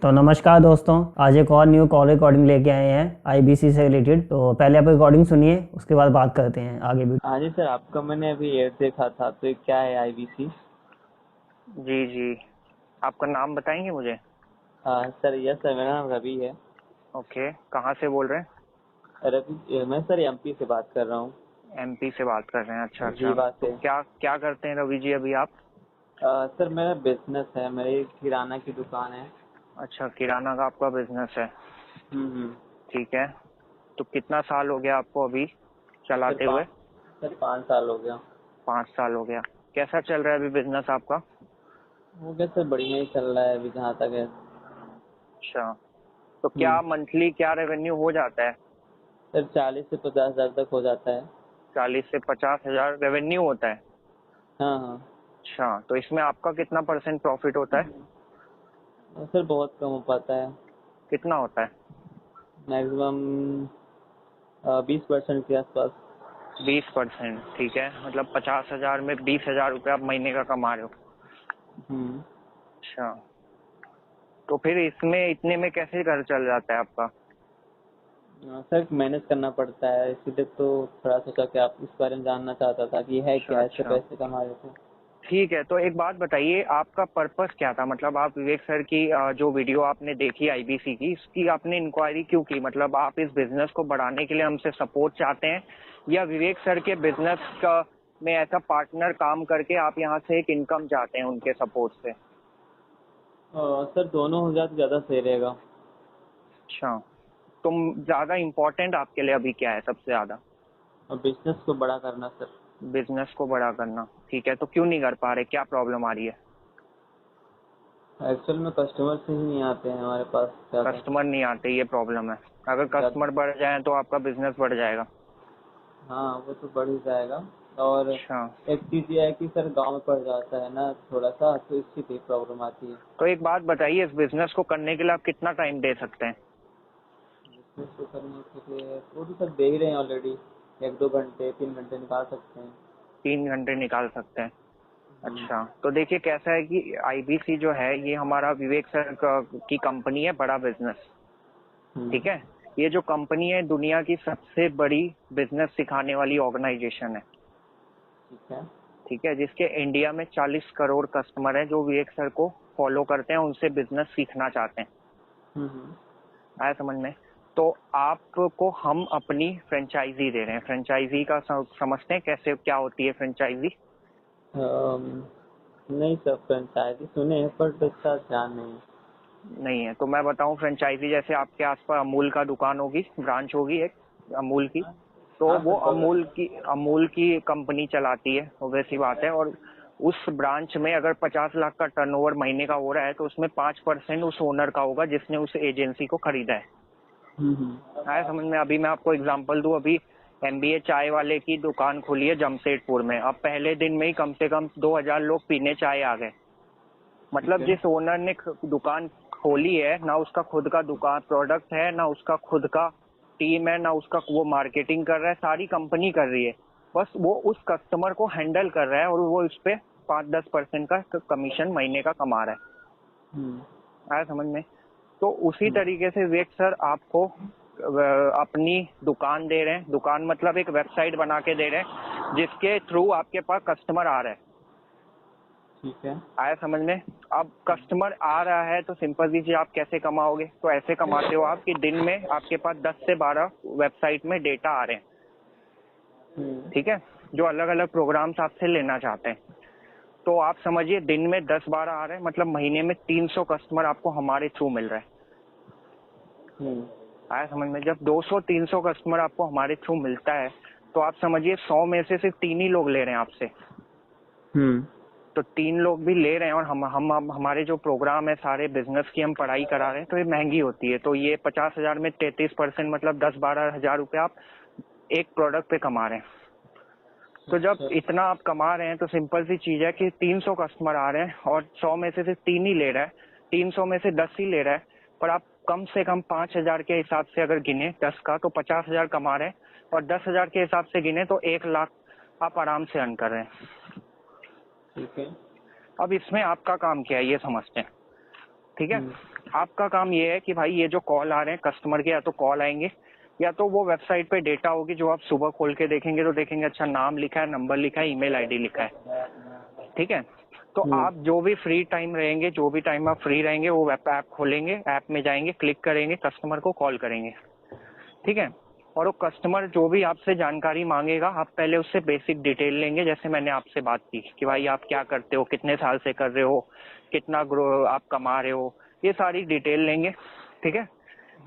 तो नमस्कार दोस्तों, आज एक और न्यू कॉल रिकॉर्डिंग लेके आए हैं आईबीसी से रिलेटेड। तो पहले आप रिकॉर्डिंग सुनिए, उसके बाद बात करते हैं आगे भी। हाँ जी सर, आपका मैंने अभी एड देखा था, तो ये क्या है आईबीसी? जी जी। आपका नाम बताएंगे मुझे? सर यस सर, मेरा नाम रवि है। ओके, कहाँ से बोल रहे हैं? रवि, मैं सर एमपी से बात कर रहा हूँ। एमपी से बात कर रहे हैं? अच्छा अच्छा। रीवा तो से। क्या क्या करते हैं रवि जी अभी आप? सर मेरा बिजनेस है, मेरी किराना की दुकान है। अच्छा, किराना का आपका बिजनेस है। हम्म। ठीक है। तो कितना साल हो गया आपको अभी सर चलाते हुए? 5 साल हो गया। 5 साल हो गया। कैसा चल रहा है अभी बिजनेस आपका? हो गया सर, बढ़िया ही चल रहा है अभी जहाँ तक है। अच्छा, तो क्या हम्म। मंथली क्या रेवेन्यू हो जाता है? सर 40 से 50 हज़ार तक हो जाता है। 40 से 50 हजार रेवेन्यू होता है? हाँ हाँ। अच्छा, तो इसमें आपका कितना परसेंट प्रॉफिट होता है? सर बहुत कम हो पाता है। कितना होता है? मैक्सिमम 20% के आसपास। 20%? ठीक है, मतलब 50 हजार में 20 हजार रुपये आप महीने का कमा रहे हो। हम्म। अच्छा, तो फिर इसमें इतने में कैसे घर चल जाता है आपका? सर मैनेज करना पड़ता है, इसीलिए तो थोड़ा सोचा कि आप इस बारे में जानना चाहता था कि है अच्छा क्या, ऐसे अच्छा। पैसे कमा रहे थे। ठीक है, तो एक बात बताइए, आपका पर्पस क्या था? मतलब आप विवेक सर की जो वीडियो आपने देखी आईबीसी की, इसकी आपने इंक्वायरी क्यों की? मतलब आप इस बिजनेस को बढ़ाने के लिए हमसे सपोर्ट चाहते हैं, या विवेक सर के बिजनेस का में ऐसा पार्टनर काम करके आप यहाँ से एक इनकम चाहते हैं उनके सपोर्ट से? सर दोनों हो जाए तो ज़्यादा सही रहेगा। अच्छा, तो ज्यादा इम्पोर्टेंट आपके लिए अभी क्या है सबसे ज्यादा? और बिजनेस को बड़ा करना सर। बिजनेस को बड़ा करना। ठीक है, तो क्यों नहीं कर पा रहे? क्या प्रॉब्लम आ रही है? एक्चुअल में कस्टमर से ही नहीं आते हैं हमारे पास ज़्यादा। कस्टमर नहीं आते, ये प्रॉब्लम है। अगर ज़्यादा। कस्टमर बढ़ जाए तो आपका बिजनेस बढ़ जाएगा। हाँ वो तो बढ़ ही जाएगा। और अच्छा, एक चीज़ ये है कि सर गांव में पड़ जाता है ना थोड़ा सा, तो इसकी भी प्रॉब्लम आती है। तो एक बात बताइए, इस बिजनेस को करने के लिए आप कितना टाइम दे सकते हैं? बिजनेस को करने के लिए वो तो सर दे ही रहे हैं ऑलरेडी। 1-2 घंटे 3 घंटे निकाल सकते हैं। 3 घंटे निकाल सकते हैं? हम्म। अच्छा, तो देखिए कैसा है कि आईबीसी जो है ये हमारा विवेक सर की कंपनी है, बड़ा बिजनेस। हम्म। ठीक है। ये जो कंपनी है दुनिया की सबसे बड़ी बिजनेस सिखाने वाली ऑर्गेनाइजेशन है। ठीक है। ठीक है, जिसके इंडिया में 40 करोड़ कस्टमर हैं जो विवेक सर को फॉलो करते हैं, उनसे बिजनेस सीखना चाहते हैं। हम्म। आया समझ में? तो आपको हम अपनी फ्रेंचाइजी दे रहे हैं। फ्रेंचाइजी का समझते हैं कैसे क्या होती है फ्रेंचाइजी? अम, नहीं सर, फ्रेंचाइजी सुने हैं पर इसका ध्यान नहीं है। नहीं है तो मैं बताऊं, फ्रेंचाइजी जैसे आपके आसपास अमूल का दुकान होगी, ब्रांच होगी एक अमूल की, तो हाँ वो सर बगल। अमूल की कंपनी चलाती है, वैसी बात है। और उस ब्रांच में अगर 50 लाख का टर्नओवर महीने का हो रहा है तो उसमें 5% उस ओनर का होगा जिसने उस एजेंसी को खरीदा है। आया समझ में? अभी मैं आपको एग्जांपल दूं, अभी एमबीए चाय वाले की दुकान खुली है जमशेदपुर में, अब पहले दिन में ही कम से कम 2000 लोग पीने चाय आ गए। ठीक मतलब है। जिस ओनर ने दुकान खोली है, ना उसका खुद का दुकान प्रोडक्ट है, ना उसका खुद का टीम है, ना उसका वो मार्केटिंग कर रहा है, सारी कंपनी कर रही है। बस वो उस कस्टमर को हैंडल कर रहा है और वो इस पे 5-10% का कमीशन महीने का कमा रहा हम्म। है। आया समझ में? तो उसी हम्म। तरीके से विवेक सर आपको अपनी दुकान दे रहे हैं। दुकान मतलब एक वेबसाइट बना के दे रहे हैं जिसके थ्रू आपके पास कस्टमर आ रहा है। ठीक है। आया समझ में? अब कस्टमर आ रहा है तो सिंपल सी चीज, आप कैसे कमाओगे? तो ऐसे कमाते हो आप कि दिन में आपके पास 10 से 12 वेबसाइट में डेटा आ रहे हैं। हम्म। ठीक है, जो अलग अलग प्रोग्राम्स आपसे लेना चाहते हैं। तो आप समझिए दिन में 10-12 आ रहे हैं, मतलब महीने में 300 कस्टमर आपको हमारे थ्रू मिल रहा है। हम्म। आया समझ में? जब 200-300 कस्टमर आपको हमारे थ्रू मिलता है तो आप समझिए 100 में से सिर्फ 3 ही लोग ले रहे हैं आपसे। हम्म। तो 3 लोग भी ले रहे हैं और हम हमारे जो प्रोग्राम है सारे बिजनेस की हम पढ़ाई करा रहे हैं, तो ये महंगी होती है। तो ये 50 हजार में 33%, मतलब 10-12 हजार रुपये आप एक प्रोडक्ट पे कमा रहे हैं। तो जब अच्छा। इतना आप कमा रहे हैं तो सिंपल सी चीज है कि 300 कस्टमर आ रहे हैं और 100 में से सिर्फ 3 ही ले रहा है, 300 में से 10 ही ले रहा है, पर आप कम से कम 5 हजार के हिसाब से अगर गिने 10 का तो 50 हजार कमा रहे हैं, और 10 हजार के हिसाब से गिने तो 1 लाख आप आराम से अर्न कर रहे हैं। ठीक है। अब इसमें आपका काम क्या है ये समझते हैं। ठीक है। हम्म। आपका काम ये है कि भाई ये जो कॉल आ रहे हैं कस्टमर के, या तो कॉल आएंगे या तो वो वेबसाइट पे डेटा होगी जो आप सुबह खोल के देखेंगे तो देखेंगे अच्छा नाम लिखा है, नंबर लिखा है, ईमेल आईडी लिखा है, ठीक है। तो आप जो भी फ्री टाइम रहेंगे, जो भी टाइम आप फ्री रहेंगे, वो वेब ऐप खोलेंगे, ऐप में जाएंगे, क्लिक करेंगे, कस्टमर को कॉल करेंगे, ठीक है। और वो कस्टमर जो भी आपसे जानकारी मांगेगा, आप पहले उससे बेसिक डिटेल लेंगे, जैसे मैंने आपसे बात की कि भाई आप क्या करते हो, कितने साल से कर रहे हो, कितना ग्रो आप कमा रहे हो, ये सारी डिटेल लेंगे, ठीक है।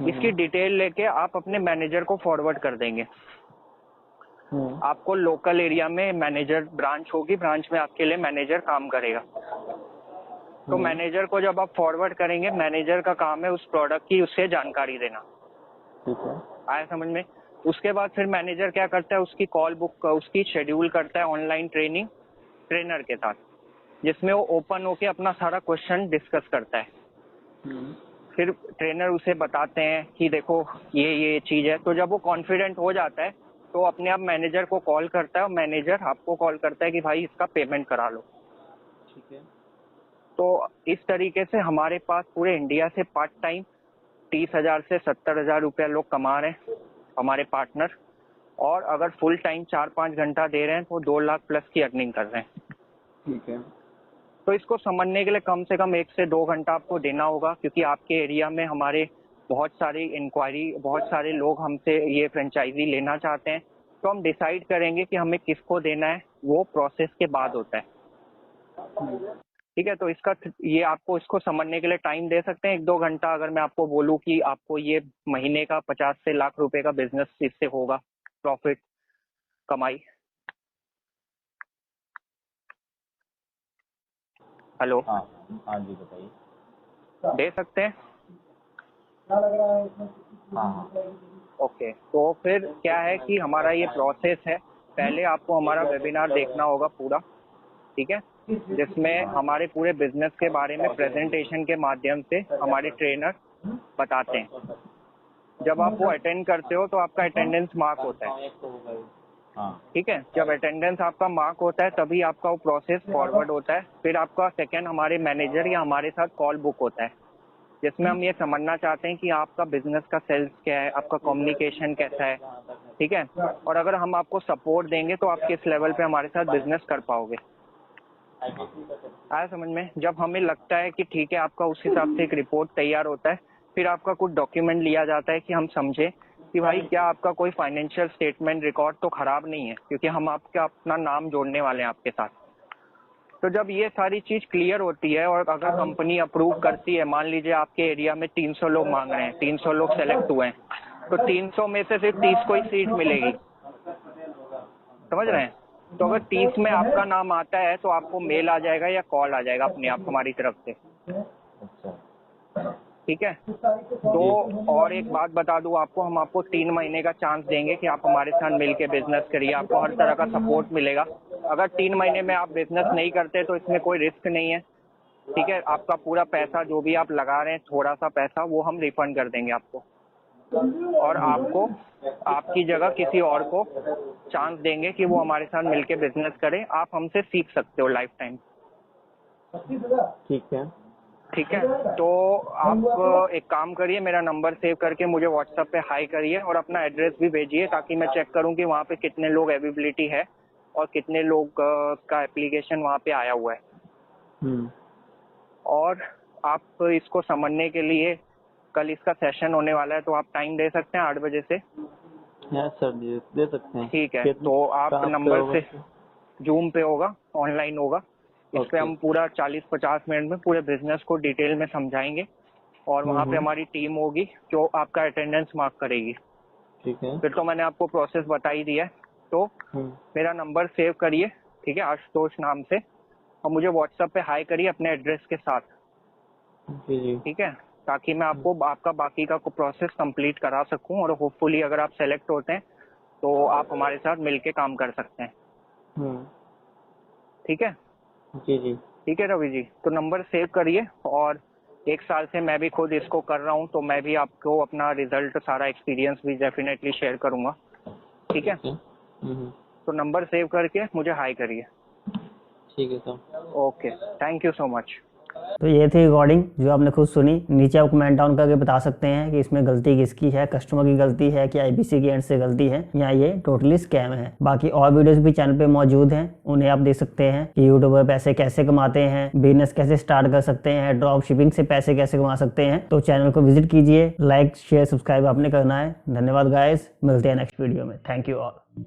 इसकी डिटेल लेके आप अपने मैनेजर को फॉरवर्ड कर देंगे। आपको लोकल एरिया में मैनेजर ब्रांच होगी, ब्रांच में आपके लिए मैनेजर काम करेगा। तो मैनेजर को जब आप फॉरवर्ड करेंगे, मैनेजर का काम है उस प्रोडक्ट की उससे जानकारी देना, ठीक है। आया समझ में। उसके बाद फिर मैनेजर क्या करता है, उसकी कॉल बुक उसकी शेड्यूल करता है ऑनलाइन ट्रेनिंग ट्रेनर के साथ, जिसमें वो ओपन होके अपना सारा क्वेश्चन डिस्कस करता है। फिर ट्रेनर उसे बताते हैं कि देखो ये चीज है। तो जब वो कॉन्फिडेंट हो जाता है तो अपने आप मैनेजर को कॉल करता है और मैनेजर आपको कॉल करता है कि भाई इसका पेमेंट करा लो, ठीक है। तो इस तरीके से हमारे पास पूरे इंडिया से पार्ट टाइम 30,000 से 70,000 रुपया लोग कमा रहे हैं हमारे पार्टनर, और अगर फुल टाइम 4-5 घंटा दे रहे हैं तो 2 लाख प्लस की अर्निंग कर रहे हैं। ठीक है। तो इसको समझने के लिए कम से कम 1 से 2 घंटा आपको देना होगा, क्योंकि आपके एरिया में हमारे बहुत सारी इंक्वायरी, बहुत सारे लोग हमसे ये फ्रेंचाइजी लेना चाहते हैं। तो हम डिसाइड करेंगे कि हमें किसको देना है, वो प्रोसेस के बाद होता है, ठीक है। तो इसका ये आपको इसको समझने के लिए टाइम दे सकते हैं 1-2 घंटा। अगर मैं आपको बोलूँ कि आपको ये महीने का 50 से लाख रुपए का बिजनेस इससे होगा, प्रॉफिट कमाई। हेलो, हाँ हाँ जी बताइए। दे सकते हैं। हाँ ओके, तो फिर क्या है कि हमारा ये प्रोसेस है। पहले आपको हमारा वेबिनार देखना होगा पूरा, ठीक है, जिसमें हमारे पूरे बिजनेस के बारे में प्रेजेंटेशन के माध्यम से हमारे ट्रेनर बताते हैं। जब आप वो अटेंड करते हो तो आपका अटेंडेंस मार्क होता है, हाँ। ठीक है। जब अटेंडेंस आपका मार्क होता है तभी आपका वो प्रोसेस फॉरवर्ड होता है। फिर आपका सेकंड हमारे मैनेजर या हमारे साथ कॉल बुक होता है, जिसमें हम ये समझना चाहते हैं कि आपका बिजनेस का सेल्स क्या है, आपका कम्युनिकेशन कैसा है, ठीक है। और अगर हम आपको सपोर्ट देंगे तो आप किस लेवल पे हमारे साथ बिजनेस कर पाओगे, आया समझ में। जब हमें लगता है कि ठीक है, आपका उस हिसाब से एक रिपोर्ट तैयार होता है, फिर आपका कुछ डॉक्यूमेंट लिया जाता है कि हम समझे कि भाई क्या आपका कोई फाइनेंशियल स्टेटमेंट रिकॉर्ड तो खराब नहीं है, क्योंकि हम आपका अपना नाम जोड़ने वाले हैं आपके साथ। तो जब ये सारी चीज क्लियर होती है और अगर कंपनी अप्रूव करती है, मान लीजिए आपके एरिया में 300 लोग मांग रहे हैं, 300 लोग सेलेक्ट हुए हैं, तो 300 में से सिर्फ 30 को ही सीट मिलेगी, समझ रहे हैं। तो अगर 30 में आपका नाम आता है तो आपको मेल आ जाएगा या कॉल आ जाएगा अपने आप हमारी तरफ से, ठीक है। तो और एक बात बता दूं आपको, हम आपको 3 महीने का चांस देंगे कि आप हमारे साथ मिलके बिजनेस करिए, आपको हर तरह का सपोर्ट मिलेगा। अगर 3 महीने में आप बिजनेस नहीं करते तो इसमें कोई रिस्क नहीं है, ठीक है। आपका पूरा पैसा जो भी आप लगा रहे हैं, थोड़ा सा पैसा, वो हम रिफंड कर देंगे आपको, और आपको आपकी जगह किसी और को चांस देंगे कि वो हमारे साथ मिलके बिजनेस करे। आप हमसे सीख सकते हो लाइफ टाइम, ठीक है। ठीक है। तो आप एक काम करिए, मेरा नंबर सेव करके मुझे व्हाट्सएप पे हाई करिए और अपना एड्रेस भी भेजिए, ताकि मैं चेक करूं कि वहाँ पे कितने लोग अवेलेबिलिटी है और कितने लोग का एप्लीकेशन वहाँ पे आया हुआ है। और आप इसको समझने के लिए कल इसका सेशन होने वाला है, तो आप टाइम दे सकते हैं 8 बजे से। यस सर, दे सकते हैं। ठीक है, तो आप नंबर से जूम पे होगा, ऑनलाइन होगा। इस पे हम पूरा 40-50 मिनट में पूरे बिजनेस को डिटेल में समझाएंगे, और वहाँ पे हमारी टीम होगी जो आपका अटेंडेंस मार्क करेगी, ठीक है। फिर तो मैंने आपको प्रोसेस बता ही दिया है। तो मेरा नंबर सेव करिए, ठीक है, आशुतोष नाम से, और मुझे व्हाट्सएप पे हाई करिए अपने एड्रेस के साथ, जी। ठीक है, ताकि मैं आपको आपका बाकी का प्रोसेस कंप्लीट करा सकूं, और होपफुली अगर आप सेलेक्ट होते हैं तो आप हमारे साथ मिलके काम कर सकते हैं, ठीक है। जी जी। ठीक है रवि जी, तो नंबर सेव करिए। और 1 साल से मैं भी खुद इसको कर रहा हूँ, तो मैं भी आपको अपना रिजल्ट, सारा एक्सपीरियंस भी डेफिनेटली शेयर करूंगा, ठीक है। तो नंबर सेव करके मुझे हाई करिए। ठीक है sir. Okay, thank you so much. तो ये थी रिकॉर्डिंग जो आपने खुद सुनी। नीचे आप कमेंट डाउन करके बता सकते हैं कि इसमें गलती किसकी है, कस्टमर की गलती है कि आईबीसी के एंड से गलती है, या ये टोटली स्कैम है। बाकी और वीडियोस भी चैनल पे मौजूद हैं, उन्हें आप देख सकते हैं कि यूट्यूब पर पैसे कैसे कमाते हैं, बिजनेस कैसे स्टार्ट कर सकते हैं, ड्रॉप शिपिंग से पैसे कैसे कमा सकते हैं। तो चैनल को विजिट कीजिए, लाइक शेयर सब्सक्राइब आपने करना है। धन्यवाद गाइस, मिलते हैं नेक्स्ट वीडियो में। Thank you all.